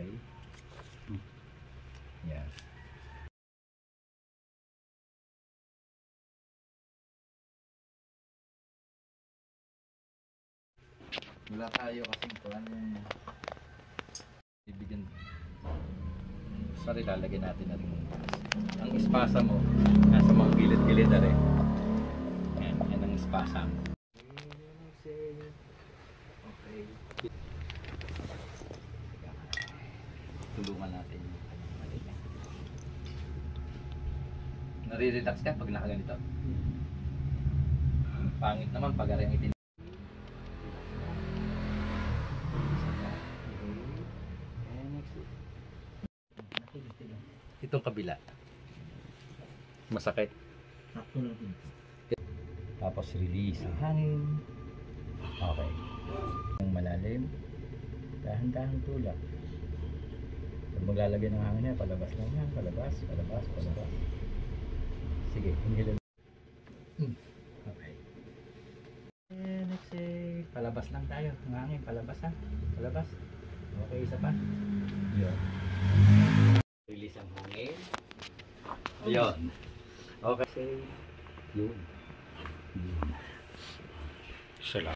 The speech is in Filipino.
Okay. Yan. Wala tayo kasing kuhan yung bibigyan. Sorry, lalagyan natin na rin ang espasa mo nasa mga gilid-gilid na rin. Yan ang espasa mo. Okay. Tulungan natin yung kanyang. Nare-relax ka pag nakaganito? Pangit naman pag arang itin. Itong kabila. Masakit. Tapos release ang hangin. Okay. Ang malalim. Dahan-dahan tulak. Pag maglalagay ng hangin niya, palabas lang yan. Palabas, palabas, palabas. Sige, inhale. Okay. And exhale. Palabas lang tayo. Ang hangin, palabas ha. Palabas. Okay, isa pa. Yun. Release ang hangin. Ayun. Okay. Yun. Yun. Salamat.